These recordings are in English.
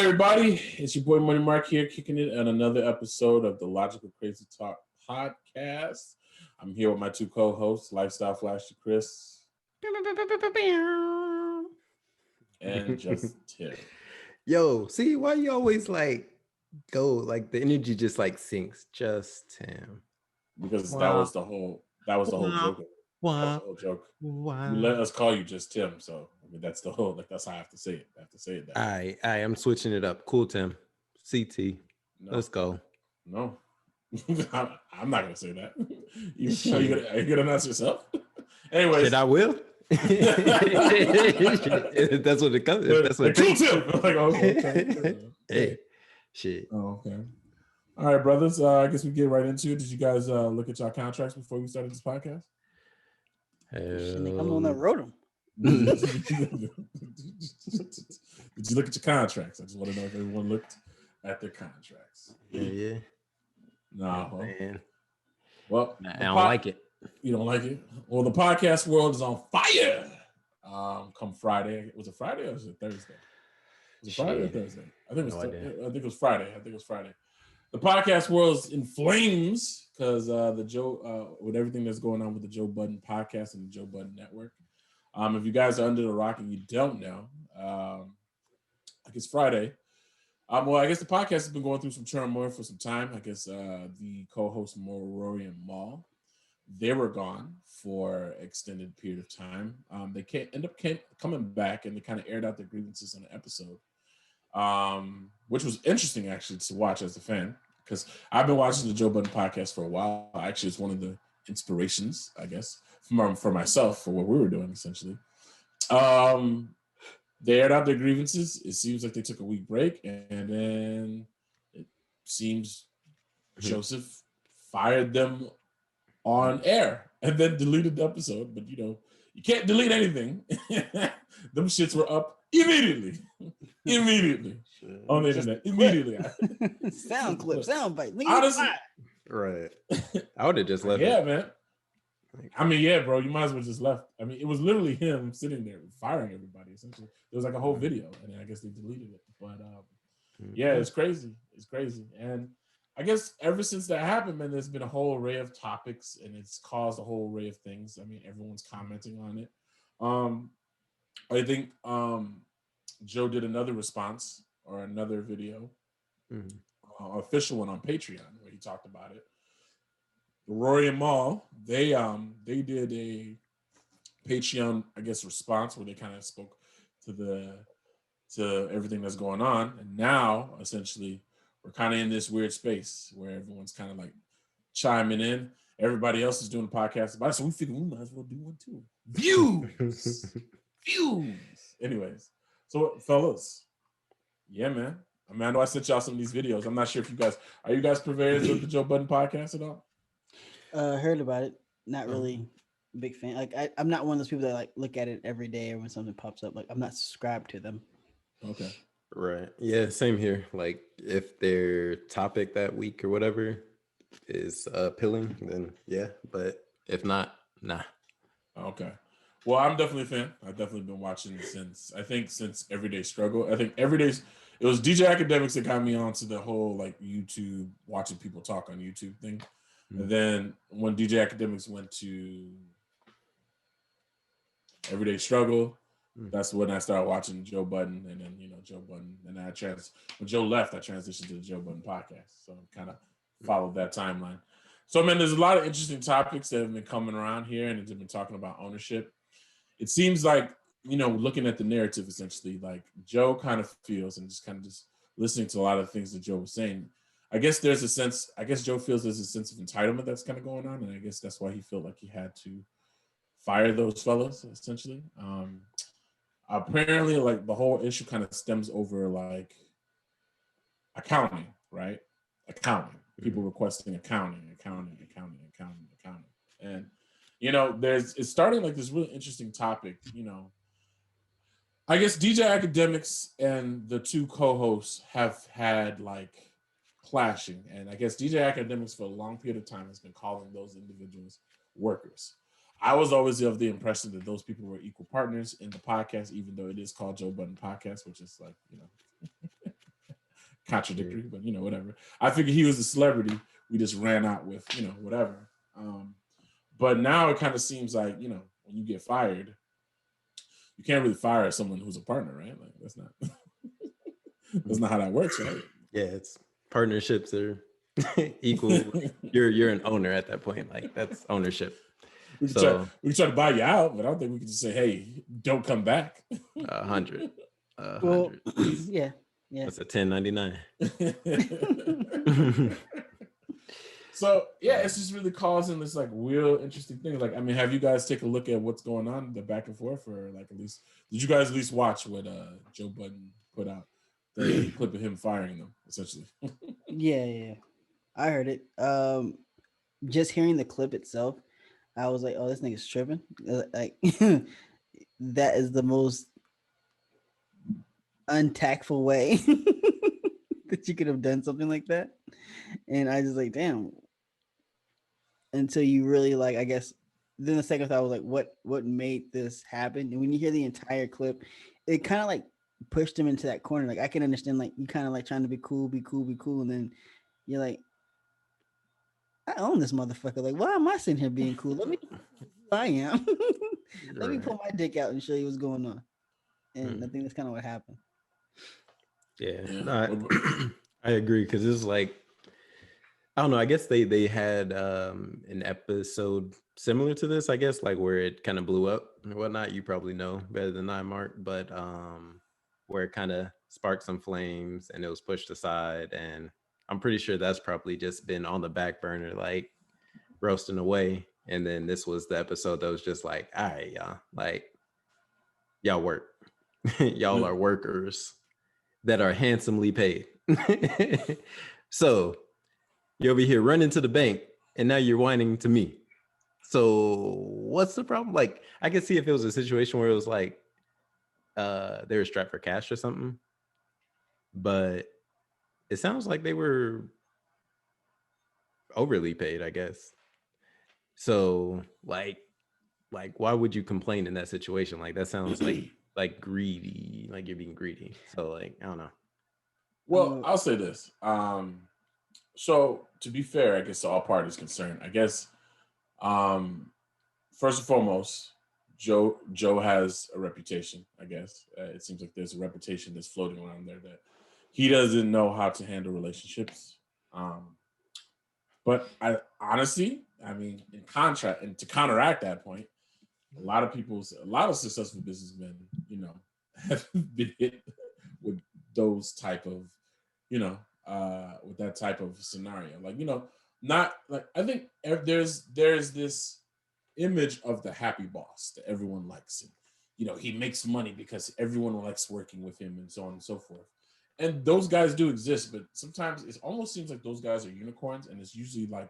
everybody. It's your boy Money Mark here, kicking it on another episode of the Logical Crazy Talk podcast. I'm here with my two co-hosts, Lifestyle Flash to Chris and just Tim. Yo, see why you always like go like the energy just like sinks. Just Tim. Because that was the whole joke. Wow. That was the whole joke. Wow. You let us call you just Tim, so I mean that's the whole that's how I have to say it. I have to say it that way. I'm switching it up. Cool, Tim. CT. No. Let's go. No. I'm not gonna say that. Are you gonna announce yourself? Anyways. Shit, I will. That's what it comes. That's what cool Tim. Like, okay. Hey, shit. Oh, okay. All right, brothers. I guess we get right into it. Did you guys look at your contracts before we started this podcast? I'm the one that wrote them. Did you look at your contracts? I just want to know if everyone looked at their contracts. Yeah. No, man. Well, I don't like it. You don't like it? Well, the podcast world is on fire. Come Friday. Was it Friday or was it Thursday? Was it Friday or Thursday? I think it was Friday. The podcast world is in flames because the Joe with everything that's going on with the Joe Budden Podcast and the Joe Budden Network. If you guys are under the rock and you don't know, I guess Friday. I guess the podcast has been going through some turmoil for some time. I guess the co-hosts Rory and Maul, they were gone for an extended period of time. They end up coming back and they kind of aired out their grievances on the episode, which was interesting actually to watch as a fan because I've been watching the Joe Budden Podcast for a while. Actually, it's one of the inspirations, I guess, for myself for what we were doing essentially. They aired out their grievances. It seems like they took a week break, and then it seems Joseph fired them on air and then deleted the episode. But you can't delete anything. Them shits were up immediately on the internet. Immediately. Sound clip, sound bite. Honestly, right. I would have just left. Yeah, man. I mean, yeah, bro, you might as well just left. I mean, it was literally him sitting there firing everybody, essentially. There was like a whole video, and I guess they deleted it. But yeah, it's crazy. It's crazy. And I guess ever since that happened, man, there's been a whole array of topics, and it's caused a whole array of things. I mean, everyone's commenting on it. I think Joe did another response or another video, official one on Patreon, where he talked about it. Rory and Maul, they did a Patreon, I guess, response where they kind of spoke to everything that's going on, and now essentially we're kind of in this weird space where everyone's kind of like chiming in. Everybody else is doing a podcast about it, so we figured we might as well do one too. Views. Anyways, so fellas, yeah, man. I mean, I know I sent y'all some of these videos. I'm not sure if are you guys purveyors of the Joe Budden Podcast at all? Heard about it. Not really a big fan. Like I'm not one of those people that like look at it every day or when something pops up. Like I'm not subscribed to them. Okay. Right. Yeah, same here. Like if their topic that week or whatever is appealing, then yeah. But if not, nah. Okay. Well, I'm definitely a fan. I've definitely been watching since Everyday Struggle. I think it was DJ Academics that got me onto the whole like YouTube, watching people talk on YouTube thing. And then when DJ Academics went to Everyday Struggle, that's when I started watching Joe Budden, and then Joe Budden, and when Joe left, I transitioned to the Joe Budden Podcast. So kind of followed that timeline. So man, there's a lot of interesting topics that have been coming around here, and they've been talking about ownership. It seems like looking at the narrative, essentially, like Joe kind of feels, and just listening to a lot of the things that Joe was saying. I guess Joe feels there's a sense of entitlement that's kind of going on, and I guess that's why he felt like he had to fire those fellas, essentially. Apparently, like the whole issue kind of stems over like accounting, right? Accounting. People requesting accounting. And it's starting like this really interesting topic, I guess DJ Academics and the two co-hosts have had like clashing, and I guess DJ Academics for a long period of time has been calling those individuals workers. I was always of the impression that those people were equal partners in the podcast, even though it is called Joe Budden Podcast, which is like, contradictory, but whatever. I figured he was a celebrity. We just ran out with whatever. But now it kind of seems like when you get fired, you can't really fire someone who's a partner, right? Like that's not how that works, right? Yeah, it's partnerships are equal. You're an owner at that point. Like that's ownership. We can try to buy you out, but I don't think we can just say, "Hey, don't come back." 100. Well, yeah. That's a 1099. So yeah, it's just really causing this like real interesting thing. Like, I mean, have you guys take a look at what's going on, the back and forth, or like did you guys at least watch what Joe Budden put out, the clip of him firing them, essentially? Yeah. I heard it. Just hearing the clip itself, I was like, "Oh, this nigga's tripping." Like, that is the most untactful way that you could have done something like that. And I just like, damn. Until you really like, I guess. Then the second thought was like, what made this happen? And when you hear the entire clip, it kind of like pushed him into that corner. Like I can understand, like you kind of like trying to be cool, and then you're like, I own this motherfucker. Like, why am I sitting here being cool? Let me I am. Let me pull my dick out and show you what's going on. And I think that's kind of what happened. Yeah. No, I agree, because it's like, I don't know, I guess they had an episode similar to this, I guess, like where it kind of blew up and whatnot. You probably know better than I, Mark, but where it kind of sparked some flames and it was pushed aside, and I'm pretty sure that's probably just been on the back burner, like roasting away. And then this was the episode that was just like, all right, y'all, like y'all work. Y'all are workers that are handsomely paid. So you're over here running to the bank and now you're whining to me. So what's the problem? Like, I could see if it was a situation where it was like they were strapped for cash or something, but it sounds like they were overly paid, I guess. So like why would you complain in that situation? Like that sounds like greedy, like you're being greedy. So like, I don't know. Well, I'll say this. So to be fair, I guess to all parties concerned, I guess first and foremost, Joe has a reputation, I guess. It seems like there's a reputation that's floating around there that he doesn't know how to handle relationships. But I honestly, I mean, in contrast, and to counteract that point, a lot of successful businessmen, have been hit with those type of, with that type of scenario. Like, not like, I think there's this image of the happy boss that everyone likes, and he makes money because everyone likes working with him, and so on and so forth. And those guys do exist, but sometimes it almost seems like those guys are unicorns, and it's usually like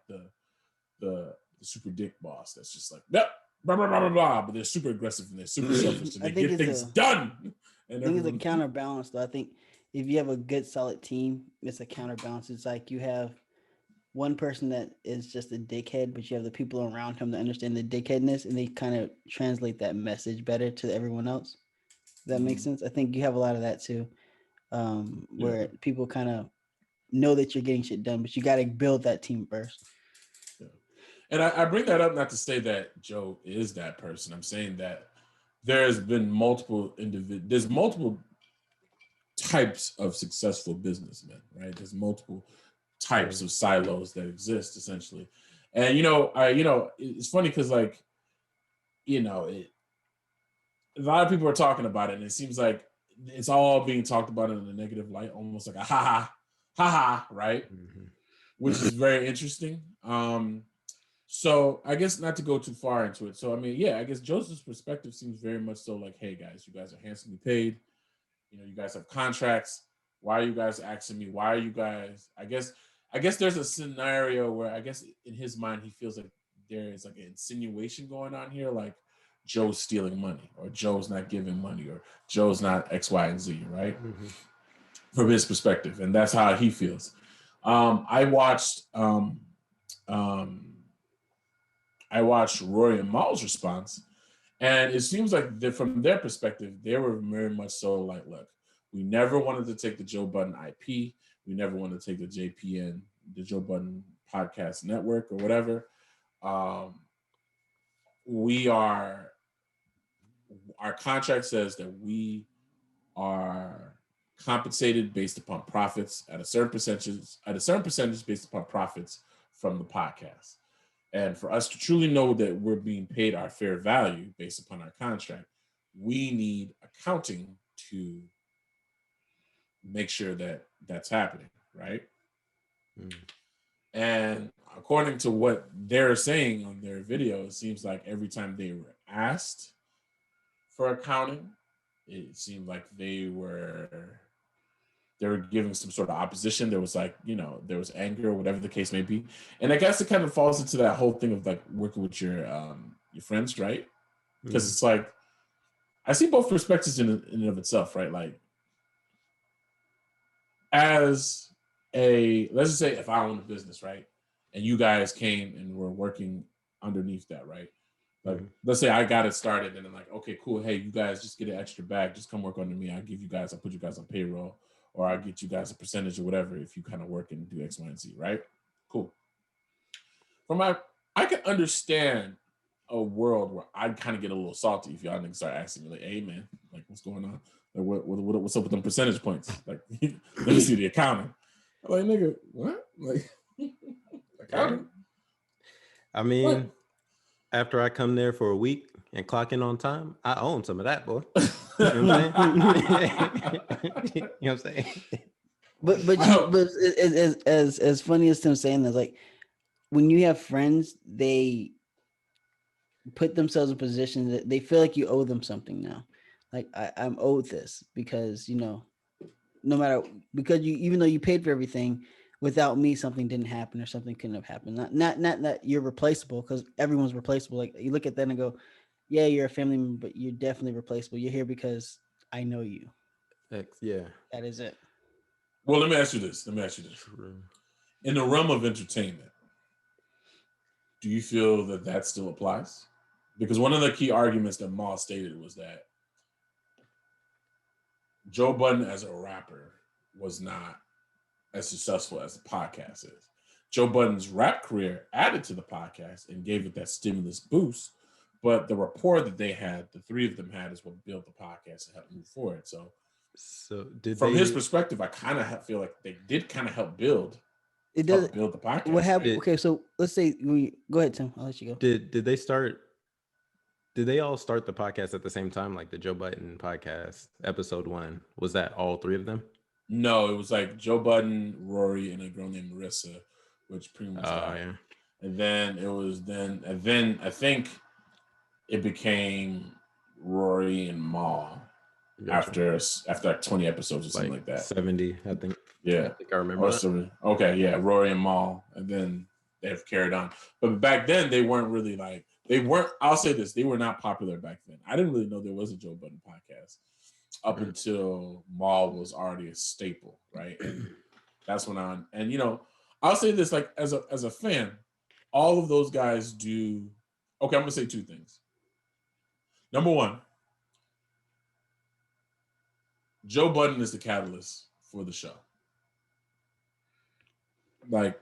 the super dick boss that's just like, yep, blah, blah, blah, blah, blah, but they're super aggressive and they're super selfish and they get things done. And I think it's a counterbalance, though. I think if you have a good, solid team, it's a counterbalance. It's like you have one person that is just a dickhead, but you have the people around him that understand the dickheadness, and they kind of translate that message better to everyone else. Does that make sense? I think you have a lot of that too, where people kind of know that you're getting shit done, but you got to build that team first. Yeah. And I bring that up not to say that Joe is that person. I'm saying that there's been multiple types of successful businessmen, right? There's multiple types of silos that exist essentially. And it's funny because like, a lot of people are talking about it, and it seems like it's all being talked about in a negative light, almost like a ha ha, right? Mm-hmm. Which is very interesting. So I guess not to go too far into it. So I mean, yeah, I guess Joseph's perspective seems very much so like, hey guys, you guys are handsomely paid. You guys have contracts. Why are you guys asking me? Why are you guys? I guess there's a scenario where I guess in his mind he feels like there is like an insinuation going on here, like Joe's stealing money, or Joe's not giving money, or Joe's not X, Y, and Z, right? Mm-hmm. From his perspective, and that's how he feels. I watched Rory and Maul's response, and it seems like from their perspective, they were very much so like, look, we never wanted to take the Joe Budden IP. We never want to take the JPN, the Joe Budden Podcast Network or whatever. Our contract says that we are compensated based upon profits at a certain percentage based upon profits from the podcast. And for us to truly know that we're being paid our fair value based upon our contract, we need accounting to make sure that that's happening, right? And according to what they're saying on their video, it seems like every time they were asked for accounting, it seemed like they were giving some sort of opposition. There was there was anger or whatever the case may be. And I guess it kind of falls into that whole thing of like working with your friends, right? Because it's like, I see both perspectives in and of itself, right? Like, as let's just say if I own a business, right? And you guys came and were working underneath that, right? Like, let's say I got it started and I'm like, okay, cool. Hey, you guys just get an extra bag. Just come work under me. I'll put you guys on payroll, or I'll get you guys a percentage or whatever if you kind of work and do X, Y, and Z, right? Cool. I can understand a world where I'd kind of get a little salty if y'all niggas start asking me like, hey man, like what's going on? Like what's up with them percentage points? Like, let me see the accounting. I'm like, nigga, what? Like, accounting? I mean, what? After I come there for a week and clock in on time, I own some of that, boy. You know what I'm saying? You know what I'm saying? But as funny as Tim saying that, like, when you have friends, they put themselves in positions that they feel like you owe them something now. Like, I'm owed this because, no matter, because even though you paid for everything, without me, something didn't happen or something couldn't have happened. Not that you're replaceable, because everyone's replaceable. Like, you look at that and go, yeah, you're a family member, but you're definitely replaceable. You're here because I know you. Yeah. That is it. Well, let me ask you this. In the realm of entertainment, do you feel that still applies? Because one of the key arguments that Maul stated was that Joe Budden as a rapper was not as successful as the podcast is. Joe Budden's rap career added to the podcast and gave it that stimulus boost, but the rapport that they had, the three of them had, is what built the podcast and helped move forward. So from his perspective, I kind of feel like they did kind of help build the podcast. What happened? Right? Okay, so let's say go ahead, Tim. I'll let you go. Did they all start the podcast at the same time, like the Joe Budden podcast episode 1? Was that all three of them? No, it was like Joe Budden, Rory, and a girl named Marissa, which pretty much yeah. And then I think it became Rory and Maul. Gotcha. After like 20 episodes or something like that. 70, I think. Yeah. I think I remember that. Okay, yeah, Rory and Maul. And then they've carried on. But back then, I'll say this, they were not popular back then. I didn't really know there was a Joe Budden podcast up until Maul was already a staple, right? And that's when I'll say this, like, as a fan, all of those guys do. Okay, I'm gonna say two things. Number one, Joe Budden is the catalyst for the show. Like,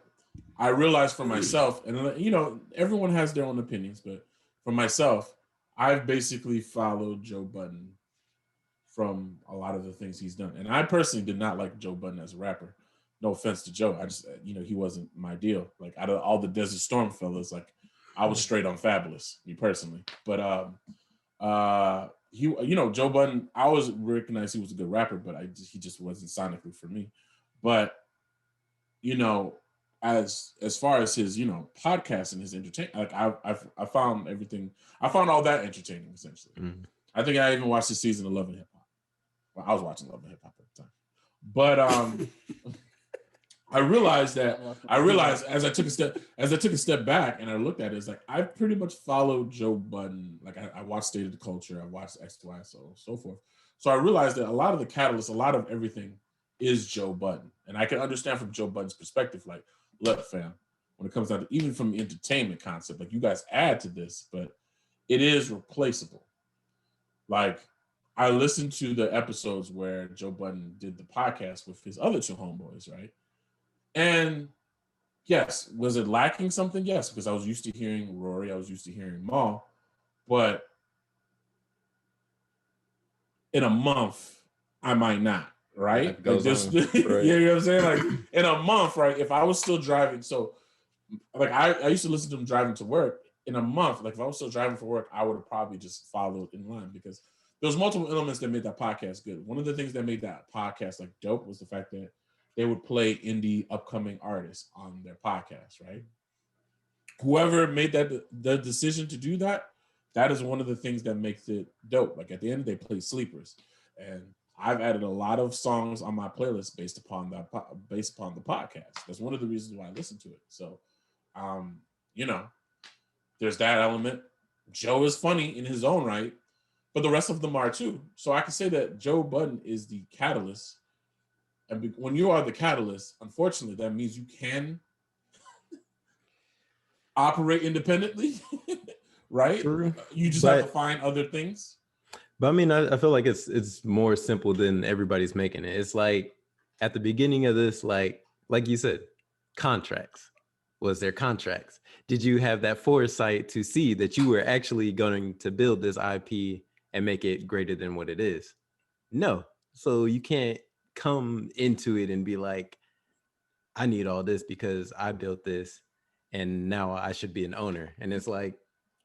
I realized for myself, and everyone has their own opinions, but for myself, I've basically followed Joe Budden from a lot of the things he's done. And I personally did not like Joe Budden as a rapper. No offense to Joe. I just, he wasn't my deal. Like, out of all the Desert Storm fellas, like, I was straight on Fabulous, me personally. But Joe Budden, I always recognized he was a good rapper, but he just wasn't sonically for me. But, as far as his, podcast and his entertainment, like, I found everything. I found all that entertaining, essentially. Mm-hmm. I think I even watched the season of Love and Hip Hop. Well, I was watching Love and Hip Hop at the time. But I realized as I took a step back and I looked at it, it's like, I pretty much followed Joe Budden. Like, I watched State of the Culture, I watched X, Y, so forth. So I realized that a lot of the catalyst, a lot of everything is Joe Budden. And I can understand from Joe Budden's perspective, like, look, fam, when it comes down to, even from the entertainment concept, like, you guys add to this, but it is replaceable. Like, I listened to the episodes where Joe Budden did the podcast with his other two homeboys, right? And yes, was it lacking something? Yes, because I was used to hearing Rory, I was used to hearing Maul, but in a month, I might not, right? Like this, right. You know what I'm saying? Like in a month, right? If I was still driving, so like I used to listen to them driving to work. In a month, like if I was still driving for work, I would have probably just followed in line because there was multiple elements that made that podcast good. One of the things that made that podcast like dope was the fact that they would play indie upcoming artists on their podcast, right? Whoever made the decision to do that, that is one of the things that makes it dope. Like at the end, they play sleepers, and I've added a lot of songs on my playlist based upon the podcast. That's one of the reasons why I listen to it. So, you know, there's that element. Joe is funny in his own right, but the rest of them are too. So I can say that Joe Budden is the catalyst. And when you are the catalyst, unfortunately, that means you can operate independently, right? True. You just have to find other things. But I mean, I feel like it's more simple than everybody's making it. It's like at the beginning of this, like you said, contracts. Was there contracts? Did you have that foresight to see that you were actually going to build this IP and make it greater than what it is? No. So you can't come into it and be like, I need all this because I built this and now I should be an owner. And it's like,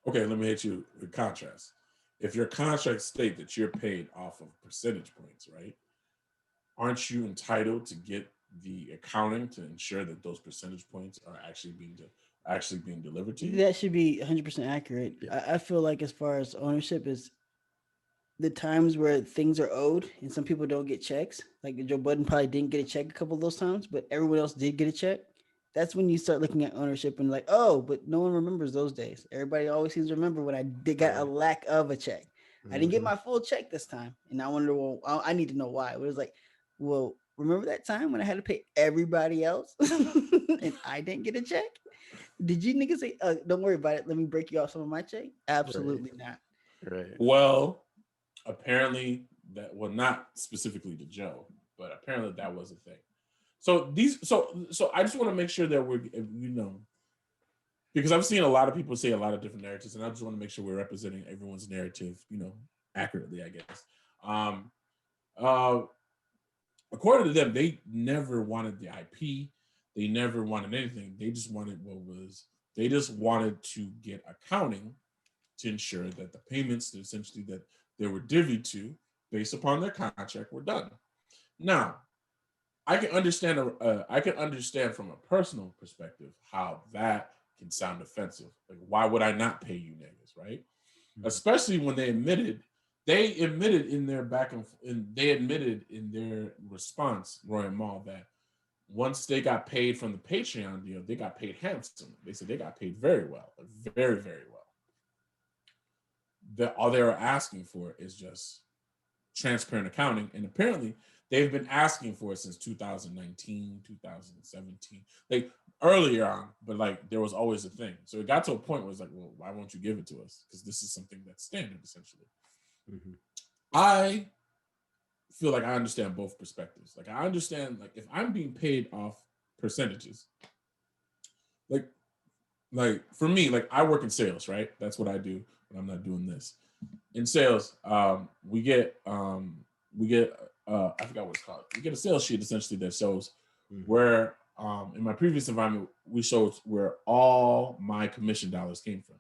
okay, let me hit you with contrast. If your contracts state that you're paid off of percentage points, right? Aren't you entitled to get the accounting to ensure that those percentage points are actually being delivered to you? That should be 100% accurate. Yeah. I feel like as far as ownership is the times where things are owed and some people don't get checks, like Joe Budden probably didn't get a check a couple of those times, but everyone else did get a check. That's when you start looking at ownership and like, oh, but no one remembers those days. Everybody always seems to remember when I got a lack of a check. I didn't get my full check this time. And I wonder, well, I need to know why. It was like, well, remember that time when I had to pay everybody else and I didn't get a check? Did you niggas say, don't worry about it, let me break you off some of my check? Absolutely not. Right. Well, apparently that, well, not specifically to Joe, but apparently that was a thing. So I just want to make sure that we're, you know, because I've seen a lot of people say a lot of different narratives, and I just want to make sure we're representing everyone's narrative, you know, accurately, I guess. According to them, they never wanted the IP. They never wanted anything. They just wanted they just wanted to get accounting to ensure that the payments that essentially that they were divvied to based upon their contract were done. Now, I can understand from a personal perspective how that can sound offensive. Like, why would I not pay you niggas, right? Mm-hmm. Especially when they admitted in their response, Roy and Maul, that once they got paid from the Patreon deal, they got paid handsomely. They said they got paid very well, very, very well. All they were asking for is just transparent accounting. And apparently they've been asking for it since 2019, 2017, like earlier on, but like there was always a thing. So it got to a point where it's like, well, why won't you give it to us? Because this is something that's standard, essentially. Mm-hmm. I feel like I understand both perspectives. Like I understand, like if I'm being paid off percentages, like for me, like I work in sales, right? That's what I do when I'm not doing this. In sales, we get I forgot what it's called. We get a sales sheet essentially that shows where in my previous environment we showed where all my commission dollars came from.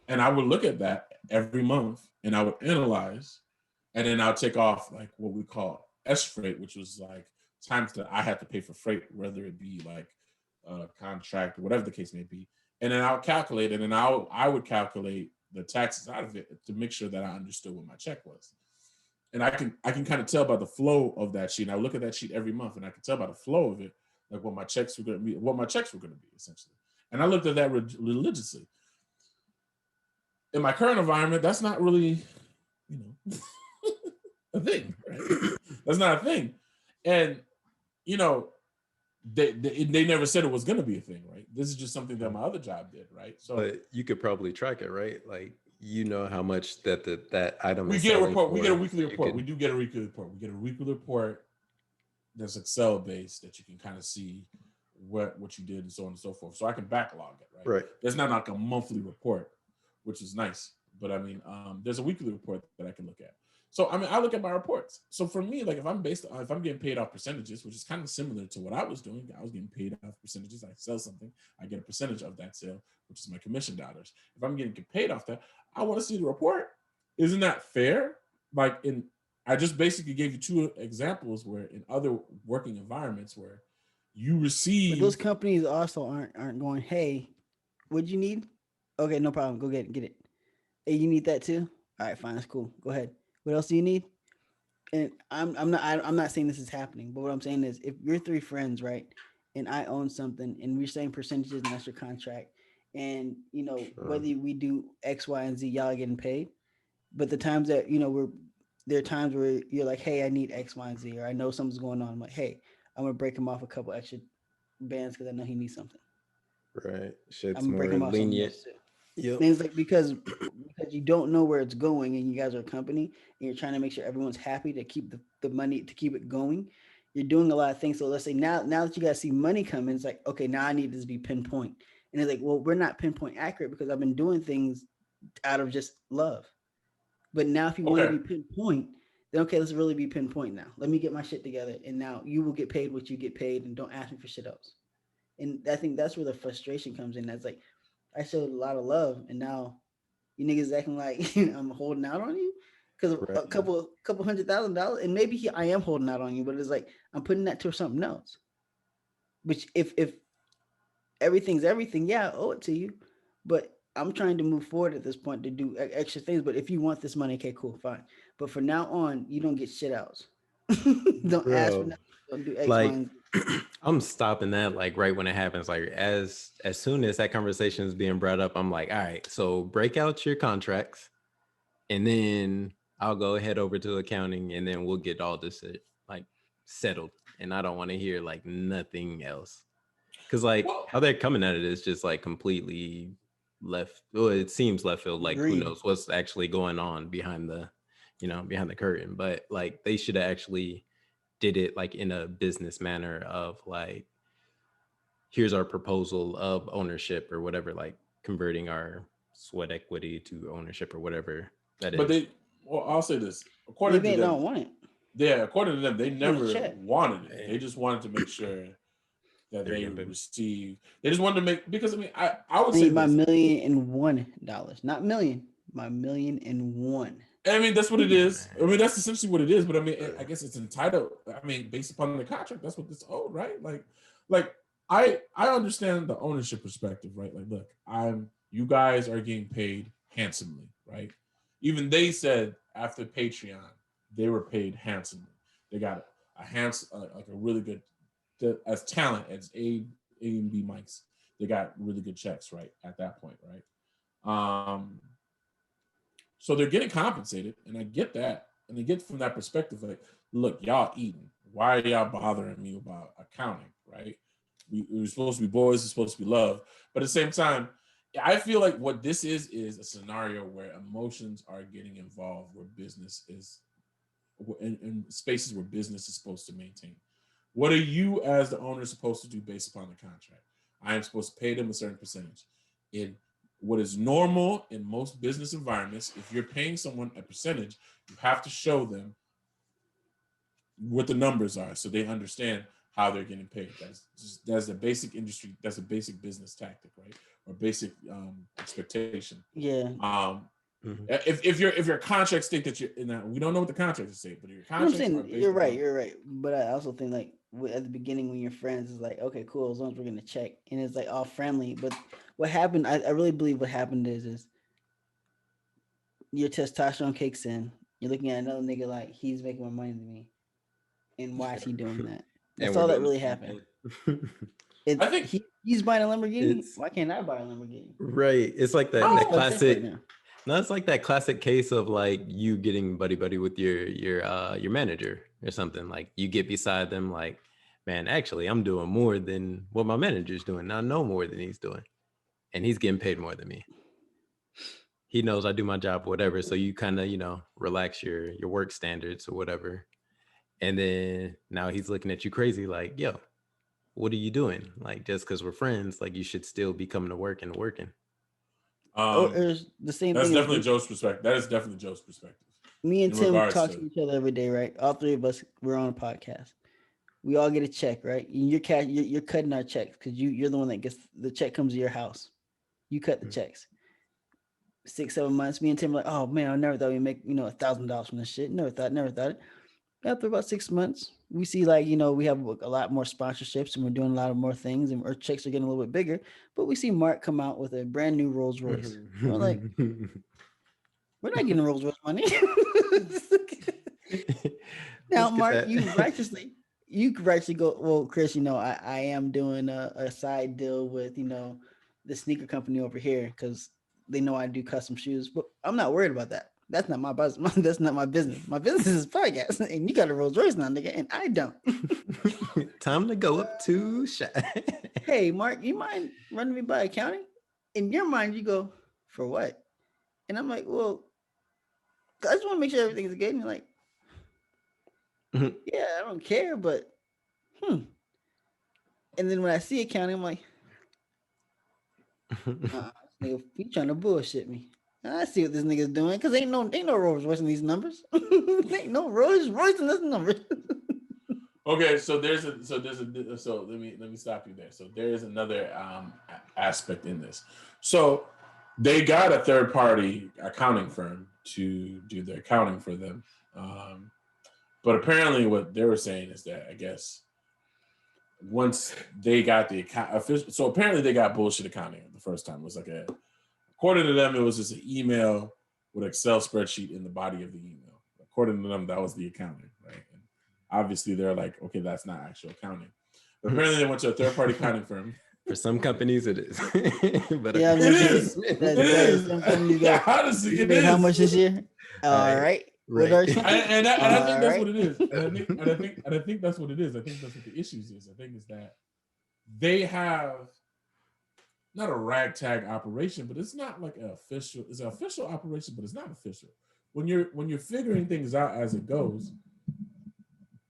And I would look at that every month and I would analyze, and then I'll take off like what we call S freight, which was like times that I had to pay for freight, whether it be like a contract or whatever the case may be. And then I'll calculate it, and I would calculate the taxes out of it to make sure that I understood what my check was. And I can kind of tell by the flow of that sheet. And I look at that sheet every month, and I can tell by the flow of it, like what my checks were going to be, essentially. And I looked at that religiously. In my current environment, that's not really, a thing, right? That's not a thing. And, they never said it was going to be a thing, right? This is just something that my other job did, right? So, but you could probably track it, right? Like you know how much that item we is get a selling report. for, We get a weekly report. could, We do get a weekly report. We get a weekly report that's Excel based that you can kind of see what you did and so on and so forth. So I can backlog it, right? right. There's not like a monthly report, which is nice. But I mean, there's a weekly report that I can look at. So I mean, I look at my reports. So for me, like if I'm getting paid off percentages, which is kind of similar to what I was doing, I was getting paid off percentages. I sell something, I get a percentage of that sale, which is my commission dollars. If I'm getting paid off that, I want to see the report. Isn't that fair? Like I just basically gave you two examples where in other working environments where you receive. But those companies also aren't going, hey, what'd you need? Okay, no problem. Go get it. Hey, you need that too? All right, fine, that's cool. Go ahead. What else do you need? And I'm not saying this is happening, but what I'm saying is if you're three friends, right, and I own something and we're saying percentages and that's your contract, and you know, whether we do X, Y, and Z, y'all are getting paid. But the times that, you know, there are times where you're like, hey, I need X, Y, and Z, or I know something's going on. I'm like, hey, I'm gonna break him off a couple extra bands because I know he needs something. Right. Shit's I'm more breaking him off something lenient. else too. Yep. Things like because you don't know where it's going and you guys are a company and you're trying to make sure everyone's happy to keep the money to keep it going. You're doing a lot of things. So let's say now that you guys see money coming, it's like, okay, now I need this to be pinpoint. And it's like, well, we're not pinpoint accurate because I've been doing things out of just love. But now if you want to be pinpoint, then okay, let's really be pinpoint now. Let me get my shit together. And now you will get paid what you get paid and don't ask me for shit else. And I think that's where the frustration comes in. That's like, I showed a lot of love, and now you niggas acting like I'm holding out on you because a couple $100,000, and maybe I am holding out on you, but it's like I'm putting that to something else. Which if everything's everything, yeah, I owe it to you, but I'm trying to move forward at this point to do extra things. But if you want this money, okay, cool, fine. But for now on, you don't get shit outs. Don't ask for nothing. Don't do X, like, Y, and Z. I'm stopping that like right when it happens. Like as soon as that conversation is being brought up, I'm like, all right, so break out your contracts, and then I'll go head over to accounting, and then we'll get all this like settled. And I don't want to hear like nothing else, because like how they're coming at it is just like completely left. Well, it seems left field. Like who knows what's actually going on behind the curtain? But like they should have actually did it like in a business manner of like, here's our proposal of ownership or whatever, like converting our sweat equity to ownership or whatever that is. But I'll say this. According to them, don't want it. Yeah, according to them, they never wanted it. They just wanted to make sure that they receive. They just wanted to make, because I mean, I would say my $1,001, not million, my $1,001. I mean, that's what it is. I mean, that's essentially what it is. But I mean, I guess it's entitled. I mean, based upon the contract, that's what it's owed, right? Like I understand the ownership perspective, right? Like, look, you guys are getting paid handsomely, right? Even they said after Patreon, they were paid handsomely. They got like a really good, as talent as A and B mics. They got really good checks, right? At that point, right? So they're getting compensated, and I get that. And they get from that perspective, like, look, y'all eating. Why are y'all bothering me about accounting, right? We're supposed to be boys, it's supposed to be love. But at the same time, I feel like what this is a scenario where emotions are getting involved, where business is, in spaces where business is supposed to maintain. What are you as the owner supposed to do based upon the contract? I am supposed to pay them a certain percentage. In what is normal in most business environments, if you're paying someone a percentage, you have to show them what the numbers are so they understand how they're getting paid. That's a basic industry, that's a basic business tactic, right? Or basic expectation. Yeah. If your contract state that you're in that, we don't know what the contract is say, but your contract. I'm saying you're right. But I also think like at the beginning when you're friends, it's like, okay, cool, as long as we're gonna check, and it's like all friendly. But what happened? I really believe what happened is your testosterone kicks in. You're looking at another nigga like he's making more money than me, and why is he doing that? That's all that really happened. I think he's buying a Lamborghini. Why can't I buy a Lamborghini? Right. It's like that classic. No, it's like that classic case of like you getting buddy with your manager or something. Like you get beside them, like, man, actually, I'm doing more than what my manager's doing. I know more than he's doing, and he's getting paid more than me. he knows I do my job, whatever. So you kind of, relax your work standards or whatever. And then now he's looking at you crazy, like, yo, what are you doing? Like, just because we're friends, like you should still be coming to work and working. There's the same that's thing. That's definitely Joe's perspective. That is definitely Joe's perspective. Me and Tim talk to each other every day, right? All three of us, we're on a podcast. We all get a check, right? And you're cutting our checks because you're the one that gets the check comes to your house. You cut the checks. 6-7 months, me and Tim are like, oh man, I never thought we'd make $1,000 from this shit. Never thought it. After about 6 months, we see like we have a lot more sponsorships and we're doing a lot of more things and our checks are getting a little bit bigger. But we see Mark come out with a brand new Rolls Royce. We're like, we're not getting Rolls Royce money. Now, Mark, you could righteously go, well, Chris, I am doing a side deal with the sneaker company over here because they know I do custom shoes, but I'm not worried about that. That's not my business. That's not my business. My business is podcast, and you got a Rolls Royce now, nigga, and I don't. Time to go up to shot. Hey, Mark, you mind running me by accounting? In your mind, you go, for what? And I'm like, well, I just want to make sure everything's good. And you're like, yeah, I don't care, but And then when I see accounting, I'm like, nigga, he trying to bullshit me. I see what this nigga's doing because ain't no Rolls Royce in these numbers. Ain't no Rolls Royce in this number. Okay, so let me stop you there. So there is another aspect in this. So they got a third party accounting firm to do their accounting for them, but apparently what they were saying is that I guess once they got the account, so apparently they got bullshit accounting the first time. It was like according to them, it was just an email with an Excel spreadsheet in the body of the email. According to them, that was the accounting, right? And obviously, they're like, okay, that's not actual accounting. But apparently, they went to a third-party accounting firm. For some companies, it is. But yeah, it is. It is. Some companies got, honestly, it is. How much this year? All right. Right. And I think that's what it is. And I think that's what it is. I think that's what the issues is. I think is that they have not a ragtag operation, but it's not like an official. It's an official operation, but it's not official. When you're figuring things out as it goes,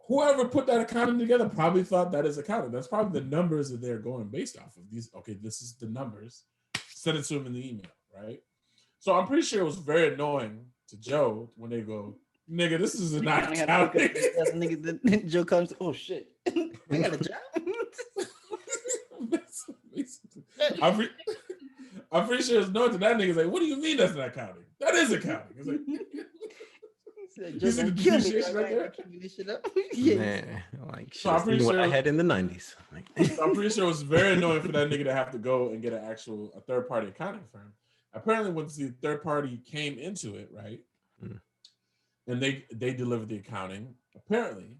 whoever put that accounting together probably thought that is accounting. That's probably the numbers that they're going based off of. These, okay, this is the numbers. Send it to them in the email, right? So I'm pretty sure it was very annoying to Joe when they go, nigga, this is not accounting. Joe comes, oh shit, I got a job. I'm pretty sure it's known to that nigga's like, what do you mean that's not accounting? That is accounting. It's like, you see the depreciation right there? Man, like, so I'm pretty what sure I had in the 90s. So I'm pretty sure it was very annoying for that nigga to have to go and get a third-party accounting firm. Apparently, once the third party came into it, right, and they delivered the accounting, apparently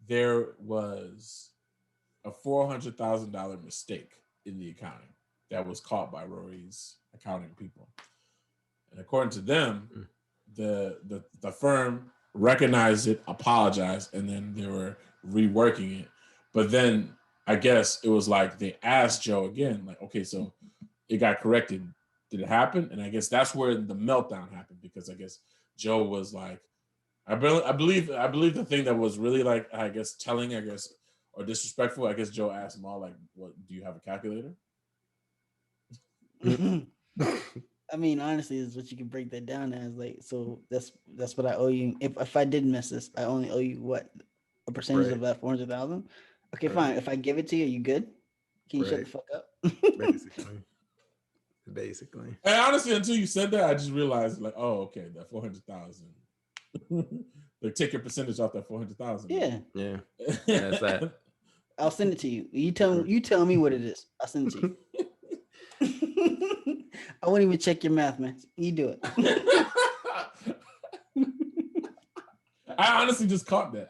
there was a $400,000 mistake in the accounting that was caught by Rory's accounting people. And according to them, the firm recognized it, apologized, and then they were reworking it. But then I guess it was like they asked Joe again, like, okay, so it got corrected. Did it happen? And I guess that's where the meltdown happened, because I guess Joe was like, I believe the thing that was really like, I guess, telling, I guess, or disrespectful, I guess Joe asked him all like, what, do you have a calculator? I mean, honestly, is what you can break that down as. Like, so that's what I owe you. If I did miss this, I only owe you what, a percentage of that 400,000. Okay, fine. If I give it to you, you good? Can you shut the fuck up? Basically. And honestly, until you said that, I just realized, like, oh, okay, that 400,000. Like, take your percentage off that 400,000. Yeah. That's that. I'll send it to you. You tell me what it is. I'll send it to you. I won't even check your math, man. You do it. I honestly just caught that.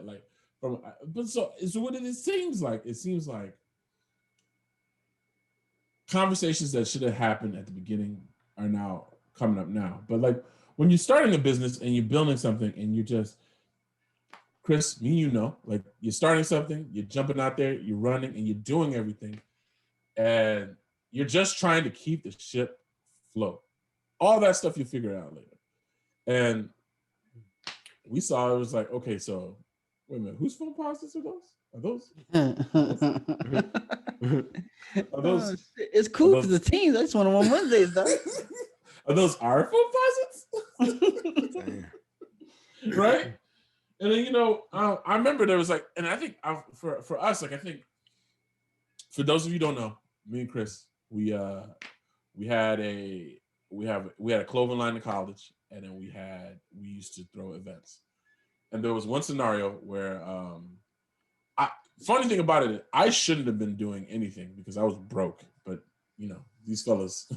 Like, but so what it seems like. It seems like conversations that should have happened at the beginning are now coming up now. But like when you're starting a business and you're building something and you're just, Chris, like you're starting something, you're jumping out there, you're running and you're doing everything. And you're just trying to keep the ship afloat. All that stuff you figure out later. And we saw it was like, okay, so wait a minute, whose phone posits are those? Are those? It's cool for the teams. I just want them on Wednesdays, though. Are those our phone posits? Right? And then, you know, I remember there was like, and I think for us, like, I think for those of you who don't know, me and Chris, we had a clothing line in college, and then we used to throw events. And there was one scenario where funny thing about it, I shouldn't have been doing anything because I was broke, but you know, these fellas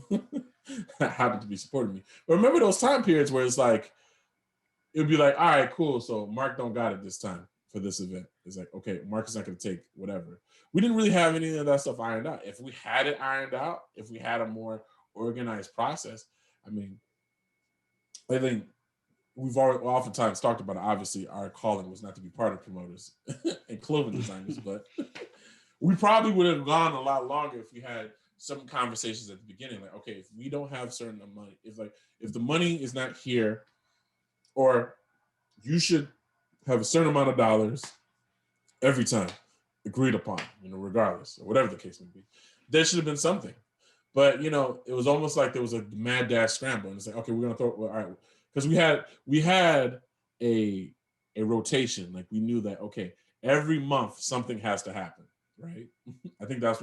happened to be supporting me. But remember those time periods where it's like, it would be like, all right, cool. So Mark don't got it this time for this event. It's like, okay, Mark is not going to take whatever. We didn't really have any of that stuff ironed out. If we had it ironed out, if we had a more organized process, I mean, I think we've oftentimes talked about it. Obviously, our calling was not to be part of promoters and clothing designers, but we probably would have gone a lot longer if we had some conversations at the beginning. Like, okay, if we don't have certain money, if the money is not here, or you should have a certain amount of dollars every time agreed upon, you know, regardless, or whatever the case may be, there should have been something. But, you know, it was almost like there was a mad dash scramble. And it's like, okay, we're going to throw it. Well, all right. Because we had a rotation. Like, we knew that, okay, every month something has to happen, right? I think that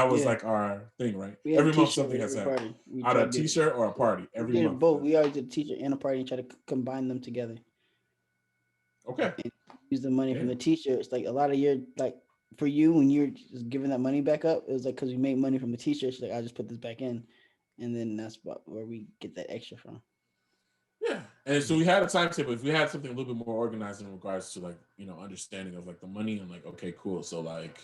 was like our thing, right? Every month something has to happen. Either a t-shirt or a party every month. Both. We always did a t-shirt and a party and try to combine them together. Okay. And use the money from the t-shirts. Like, a lot of your, like, for you, when you're just giving that money back up, it was like, because we made money from the t-shirts, like, I just put this back in. And then that's where we get that extra from. Yeah. And so we had a timetable. If we had something a little bit more organized in regards to, like, you know, understanding of like the money, and like, okay, cool. So like,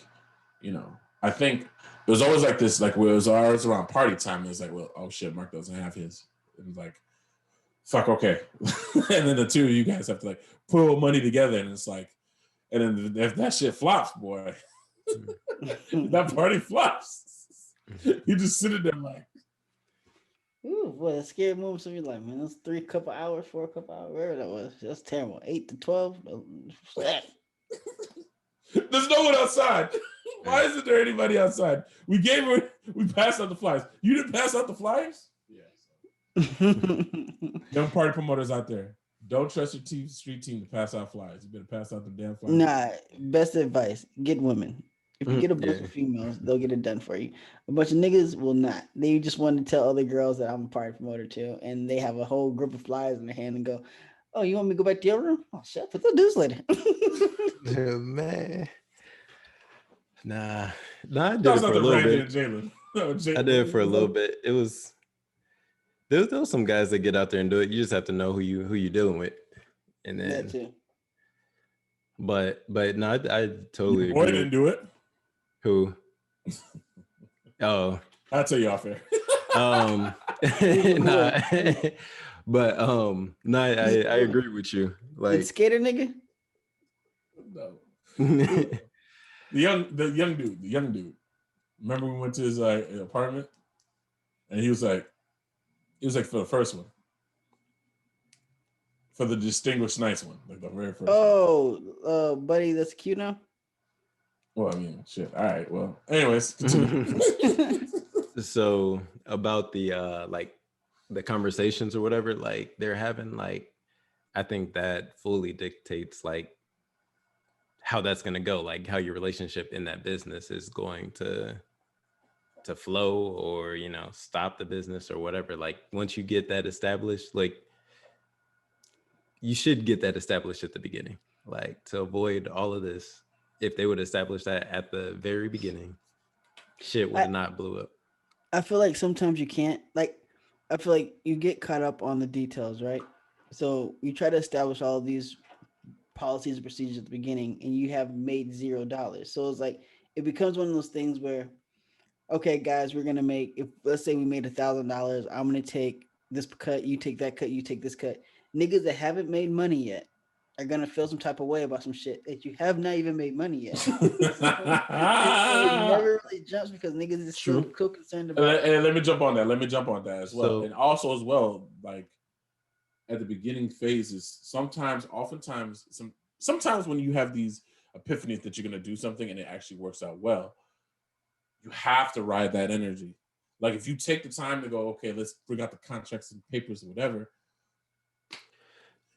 you know, I think it was always like this, like, where it was always around party time. It's like, well, oh shit, Mark doesn't have his. It was like, fuck, okay. And then the two of you guys have to like pull money together, and it's like, and then if that shit flops, boy, that party flops. You just sitting there like, ooh, boy, a scary moment. So you're like, man, those 4 couple hours, whatever that was. That's terrible. 8 to 12. There's no one outside. Why isn't there anybody outside? We passed out the flyers. You didn't pass out the flyers? Yeah. Young party promoters out there, don't trust your street team to pass out flyers. You better pass out the damn flyers. Nah, best advice, get women. If you get a bunch of females, they'll get it done for you. A bunch of niggas will not. They just want to tell other girls that I'm a party promoter too, and they have a whole group of flyers in their hand and go, oh, you want me to go back to your room? Oh, shit, put the dudes later. Man. Nah, I did it for a little bit. I did it for a little bit. It was there was some guys that get out there and do it. You just have to know who you dealing with, and then that too. But no, I totally your boy agree. Didn't do it. Who? Oh, I'll tell you off air. Nah, but no, I agree with you. Like skater nigga. No. The young dude. Remember we went to his apartment, and he was like for the first one, for the distinguished nice one, like the very first. Oh, buddy, that's cute now. Well, I mean, shit. All right. Well, anyways, continue. So about the like the conversations or whatever, like they're having, like, I think that fully dictates like how that's going to go, like how your relationship in that business is going to flow, or, you know, stop the business or whatever. Like once you get that established, like you should get that established at the beginning, like to avoid all of this. If they would establish that at the very beginning, shit would not blew up. I feel like sometimes you can't, like, I feel like you get caught up on the details, right? So you try to establish all of these policies and procedures at the beginning, and you have made $0. So it's like, it becomes one of those things where, okay, guys, we're going to make, if let's say we made $1,000, I'm going to take this cut, you take that cut, you take this cut. Niggas that haven't made money yet are gonna feel some type of way about some shit that you have not even made money yet. So it never really jumps because niggas is still concerned about. And let me jump on that as well. And also as well, like at the beginning phases, sometimes when you have these epiphanies that you're gonna do something and it actually works out well, you have to ride that energy. Like if you take the time to go, okay, let's bring out the contracts and papers or whatever.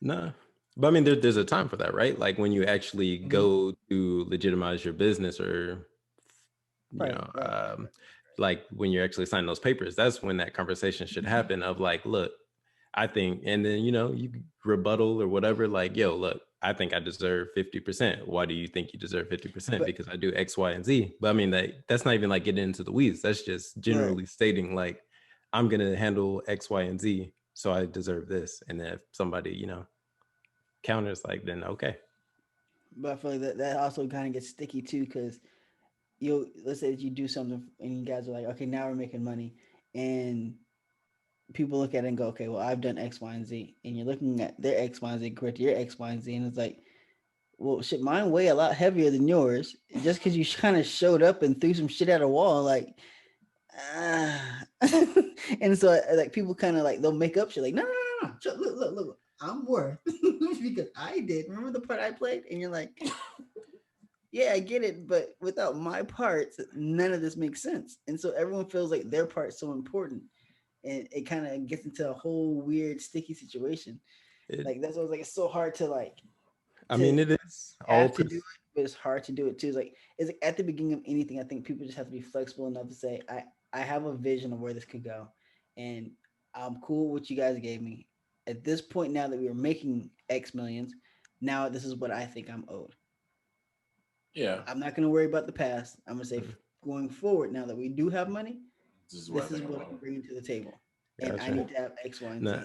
Nah. But I mean, there's a time for that, right? Like when you actually go to legitimize your business or, like when you're actually signing those papers, that's when that conversation should happen of like, look, I think, and then, you rebuttal or whatever, like, yo, look, I think I deserve 50%. Why do you think you deserve 50%? Because I do X, Y, and Z. But I mean, that's not even like getting into the weeds. That's just generally stating like, I'm going to handle X, Y, and Z. So I deserve this. And then if somebody, counters like, then okay. But I feel like that also kind of gets sticky too, because let's say that you do something and you guys are like, okay, now we're making money, and people look at it and go, okay, well, I've done X, Y, and Z, and you're looking at their X, Y, and Z compared to your X, Y, and Z, and it's like, well, shit, mine weigh a lot heavier than yours. Just because you kind of showed up and threw some shit at a wall, like, and so like people kind of like they'll make up shit, like, no, look. I'm worth because I did. Remember the part I played? And you're like, yeah, I get it, but without my parts, none of this makes sense. And so everyone feels like their part's so important. And it kind of gets into a whole weird, sticky situation. Like that's why I was like, it's so hard to like. I mean, it is all to do it, but it's hard to do it too. It's like at the beginning of anything, I think people just have to be flexible enough to say, I have a vision of where this could go, and I'm cool with what you guys gave me. At this point, now that we are making X millions, now this is what I think I'm owed. Yeah. I'm not going to worry about the past. I'm going to say going forward, now that we do have money, this is what I'm bringing to the table. And I need to have X, Y, and Z.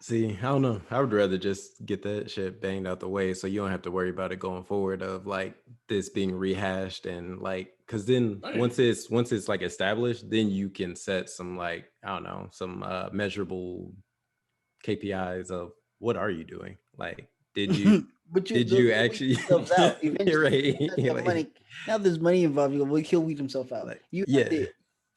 See, I don't know. I would rather just get that shit banged out the way so you don't have to worry about it going forward of like this being rehashed and like, because then once it's like established, then you can set some like, I don't know, some measurable KPIs of what are you doing? Like, did you you actually out right? Money. Now there's money involved. He'll weed himself out. Like, you have to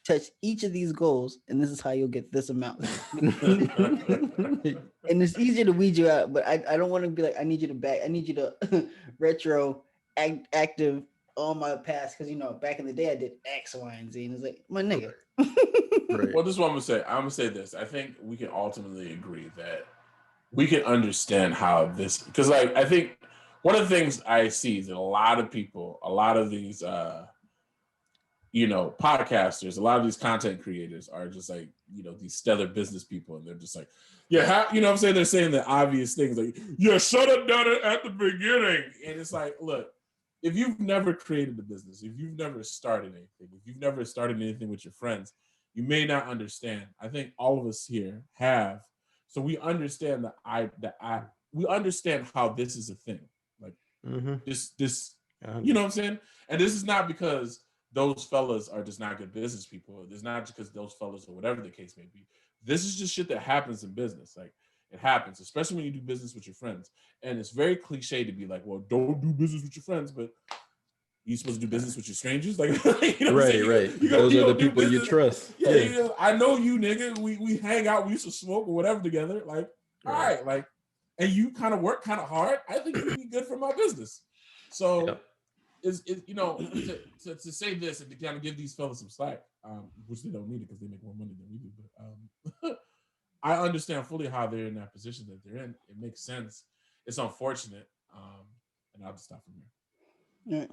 touch each of these goals, and this is how you'll get this amount. And it's easier to weed you out, but I don't want to be like, I need you to retro active all my past, because back in the day I did X, Y, and Z, and it's like, my nigga. Right. Well, this is what I'm gonna say this. I think we can ultimately agree that we can understand how this, because like I think one of the things I see is that a lot of people, a lot of these podcasters, a lot of these content creators are just like, these stellar business people, and they're just like, what I'm saying? They're saying the obvious things like, should have done it at the beginning. And it's like, look, if you've never created a business, if you've never started anything, if you've never started anything with your friends, you may not understand. I think all of us here have. So we understand we understand how this is a thing. Like this, you know what I'm saying? And this is not because those fellas are just not good business people. It's not just because those fellas or whatever the case may be. This is just shit that happens in business. Like it happens, especially when you do business with your friends. And it's very cliche to be like, well, don't do business with your friends, but you supposed to do business with your strangers? Like, right. Those are the people you trust. Yeah. I know you, nigga. We hang out. We used to smoke or whatever together. Like, all right, like, and you kind of work kind of hard. I think you'd be good for my business. So, to say this and to kind of give these fellas some slack, which they don't need it because they make more money than we do. But I understand fully how they're in that position that they're in. It makes sense. It's unfortunate. And I'll just stop from here. Yeah.